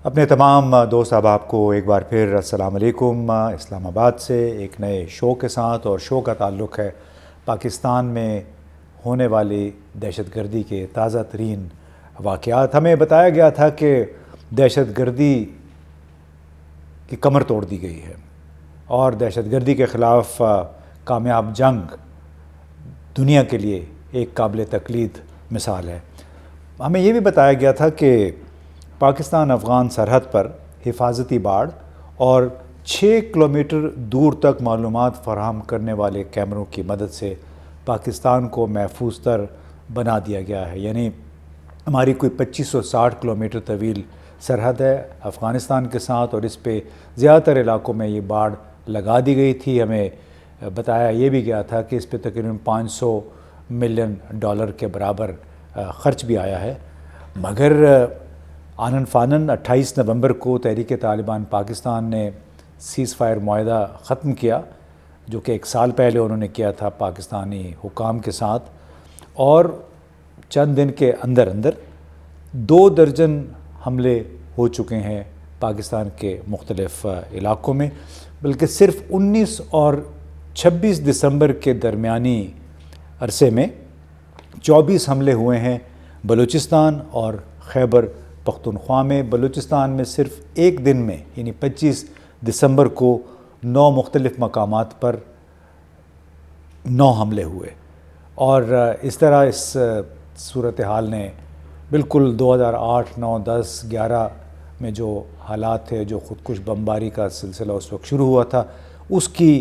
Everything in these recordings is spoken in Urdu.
اپنے تمام دوست احباب کو ایک بار پھر السلام علیکم۔ اسلام آباد سے ایک نئے شو کے ساتھ، اور شو کا تعلق ہے پاکستان میں ہونے والی دہشت گردی کے تازہ ترین واقعات۔ ہمیں بتایا گیا تھا کہ دہشت گردی کی کمر توڑ دی گئی ہے اور دہشت گردی کے خلاف کامیاب جنگ دنیا کے لیے ایک قابل تقلید مثال ہے۔ ہمیں یہ بھی بتایا گیا تھا کہ پاکستان افغان سرحد پر حفاظتی باڑ اور 6 کلومیٹر دور تک معلومات فراہم کرنے والے کیمروں کی مدد سے پاکستان کو محفوظ تر بنا دیا گیا ہے۔ یعنی ہماری کوئی 2560 کلومیٹر طویل سرحد ہے افغانستان کے ساتھ، اور اس پہ زیادہ تر علاقوں میں یہ باڑ لگا دی گئی تھی۔ ہمیں بتایا یہ بھی گیا تھا کہ اس پہ تقریباً $500 ملین کے برابر خرچ بھی آیا ہے، مگر آنن فانن 28 نومبر کو تحریک طالبان پاکستان نے سیز فائر معاہدہ ختم کیا، جو کہ 1 سال پہلے انہوں نے کیا تھا پاکستانی حکام کے ساتھ، اور چند دن کے اندر 2 درجن حملے ہو چکے ہیں پاکستان کے مختلف علاقوں میں، بلکہ صرف 19 اور 26 دسمبر کے درمیانی عرصے میں 24 حملے ہوئے ہیں بلوچستان اور خیبر پختونخوا میں۔ بلوچستان میں صرف ایک دن میں یعنی 25 دسمبر کو 9 مختلف مقامات پر 9 حملے ہوئے، اور اس طرح اس صورتحال نے بالکل 2008، 9، 10، 11 میں جو حالات تھے، جو خودکش بمباری کا سلسلہ اس وقت شروع ہوا تھا، اس کی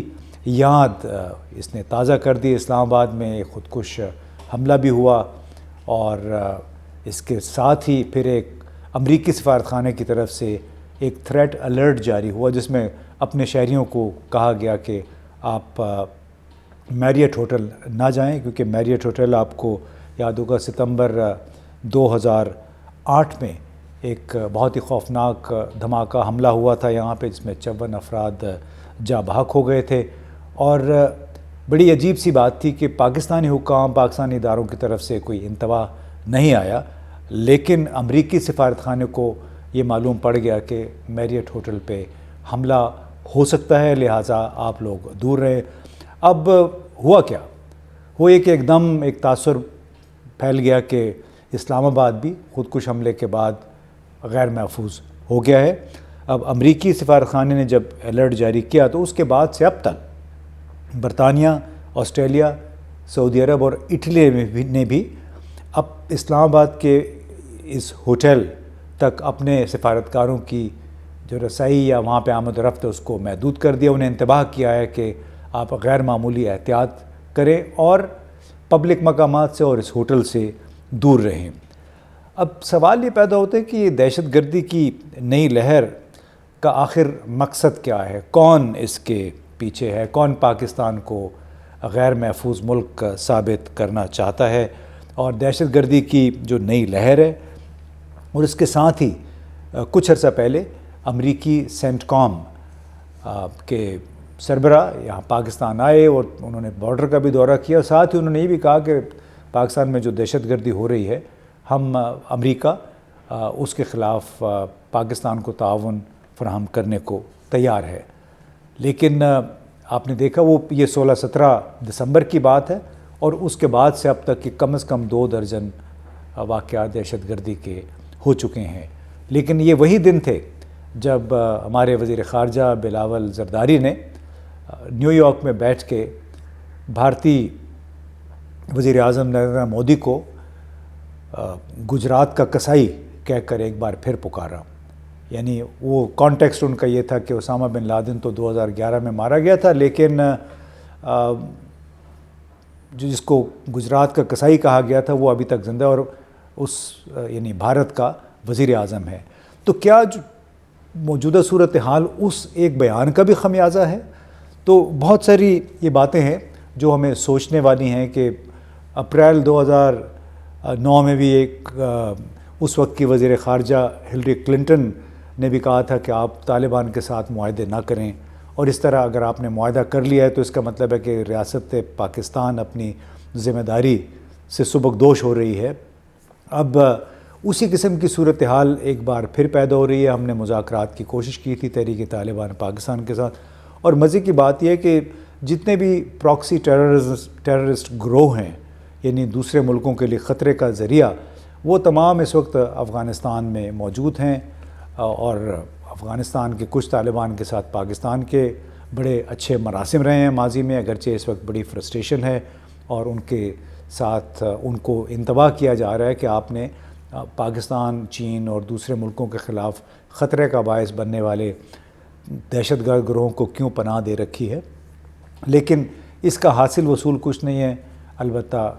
یاد اس نے تازہ کر دی۔ اسلام آباد میں ایک خودکش حملہ بھی ہوا، اور اس کے ساتھ ہی پھر ایک امریکی سفارتخانے کی طرف سے ایک تھریٹ الرٹ جاری ہوا، جس میں اپنے شہریوں کو کہا گیا کہ آپ میریٹ ہوٹل نہ جائیں، کیونکہ میریٹ ہوٹل آپ کو یاد ہوگا ستمبر 2008 میں ایک بہت ہی خوفناک دھماکہ حملہ ہوا تھا یہاں پہ، جس میں 54 افراد جاں بحق ہو گئے تھے۔ اور بڑی عجیب سی بات تھی کہ پاکستانی حکام، پاکستانی اداروں کی طرف سے کوئی انتباہ نہیں آیا، لیکن امریکی سفارتخانے کو یہ معلوم پڑ گیا کہ میریٹ ہوٹل پہ حملہ ہو سکتا ہے، لہٰذا آپ لوگ دور رہیں۔ اب ہوا کیا؟ وہ ایک دم ایک تاثر پھیل گیا کہ اسلام آباد بھی خودکش حملے کے بعد غیر محفوظ ہو گیا ہے۔ اب امریکی سفارتخانے نے جب الرٹ جاری کیا تو اس کے بعد سے اب تک برطانیہ، آسٹریلیا، سعودی عرب اور اٹلی نے بھی اب اسلام آباد کے اس ہوٹل تک اپنے سفارتکاروں کی جو رسائی یا وہاں پہ آمد و رفت ہے اس کو محدود کر دیا۔ انہیں انتباہ کیا ہے کہ آپ غیر معمولی احتیاط کریں اور پبلک مقامات سے اور اس ہوٹل سے دور رہیں۔ اب سوال یہ پیدا ہوتا ہے کہ یہ دہشت گردی کی نئی لہر کا آخر مقصد کیا ہے؟ کون اس کے پیچھے ہے؟ کون پاکستان کو غیر محفوظ ملک ثابت کرنا چاہتا ہے؟ اور دہشت گردی کی جو نئی لہر ہے، اور اس کے ساتھ ہی کچھ عرصہ پہلے امریکی سینٹ کام کے سربراہ یہاں پاکستان آئے، اور انہوں نے بارڈر کا بھی دورہ کیا، اور ساتھ ہی انہوں نے یہ بھی کہا کہ پاکستان میں جو دہشت گردی ہو رہی ہے، ہم امریکہ اس کے خلاف پاکستان کو تعاون فراہم کرنے کو تیار ہے۔ لیکن آپ نے دیکھا وہ یہ 16-17 دسمبر کی بات ہے، اور اس کے بعد سے اب تک کہ کم از کم 2 درجن واقعات دہشت گردی کے ہو چکے ہیں۔ لیکن یہ وہی دن تھے جب ہمارے وزیر خارجہ بلاول زرداری نے نیو یارک میں بیٹھ کے بھارتی وزیر اعظم نریندر مودی کو گجرات کا قصائی کہہ کر ایک بار پھر پکارا۔ یعنی وہ کانٹیکسٹ ان کا یہ تھا کہ اسامہ بن لادن تو 2011 میں مارا گیا تھا، لیکن جس کو گجرات کا قصائی کہا گیا تھا وہ ابھی تک زندہ اور اس یعنی بھارت کا وزیر اعظم ہے۔ تو کیا موجودہ صورتحال اس ایک بیان کا بھی خمیازہ ہے؟ تو بہت ساری یہ باتیں ہیں جو ہمیں سوچنے والی ہیں کہ اپریل 2009 میں بھی ایک اس وقت کی وزیر خارجہ ہلری کلنٹن نے بھی کہا تھا کہ آپ طالبان کے ساتھ معاہدے نہ کریں، اور اس طرح اگر آپ نے معاہدہ کر لیا ہے تو اس کا مطلب ہے کہ ریاست پاکستان اپنی ذمہ داری سے سبکدوش ہو رہی ہے۔ اب اسی قسم کی صورتحال ایک بار پھر پیدا ہو رہی ہے۔ ہم نے مذاکرات کی کوشش کی تھی تحریک طالبان پاکستان کے ساتھ، اور مزے کی بات یہ ہے کہ جتنے بھی پراکسی ٹیررسٹ گروہ ہیں، یعنی دوسرے ملکوں کے لیے خطرے کا ذریعہ، وہ تمام اس وقت افغانستان میں موجود ہیں، اور افغانستان کے کچھ طالبان کے ساتھ پاکستان کے بڑے اچھے مراسم رہے ہیں ماضی میں، اگرچہ اس وقت بڑی فرسٹریشن ہے، اور ان کے ساتھ ان کو انتباہ کیا جا رہا ہے کہ آپ نے پاکستان، چین اور دوسرے ملکوں کے خلاف خطرے کا باعث بننے والے دہشت گرد گروہوں کو کیوں پناہ دے رکھی ہے۔ لیکن اس کا حاصل وصول کچھ نہیں ہے۔ البتہ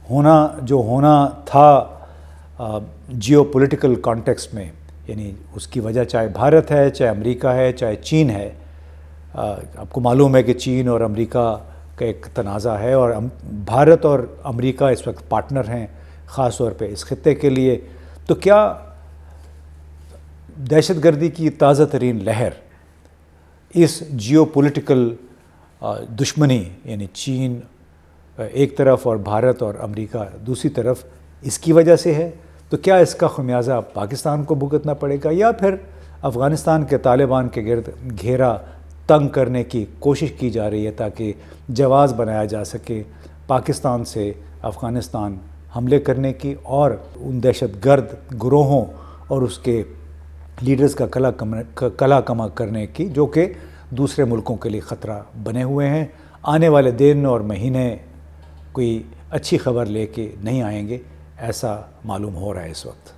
ہونا تھا جیو پولیٹیکل کانٹیکسٹ میں، یعنی اس کی وجہ چاہے بھارت ہے، چاہے امریکہ ہے، چاہے چین ہے۔ آپ کو معلوم ہے کہ چین اور امریکہ کا ایک تنازع ہے، اور بھارت اور امریکہ اس وقت پارٹنر ہیں خاص طور پہ اس خطے کے لیے۔ تو کیا دہشت گردی کی تازہ ترین لہر اس جیو پولیٹیکل دشمنی، یعنی چین ایک طرف اور بھارت اور امریکہ دوسری طرف، اس کی وجہ سے ہے؟ تو کیا اس کا خمیازہ پاکستان کو بھگتنا پڑے گا، یا پھر افغانستان کے طالبان کے گرد گھیرا تنگ کرنے کی کوشش کی جا رہی ہے تاکہ جواز بنایا جا سکے پاکستان سے افغانستان حملے کرنے کی، اور ان دہشت گرد گروہوں اور اس کے لیڈرز کا کلا کما کرنے کی، جو کہ دوسرے ملکوں کے لیے خطرہ بنے ہوئے ہیں؟ آنے والے دن اور مہینے کوئی اچھی خبر لے کے نہیں آئیں گے، ایسا معلوم ہو رہا ہے اس وقت۔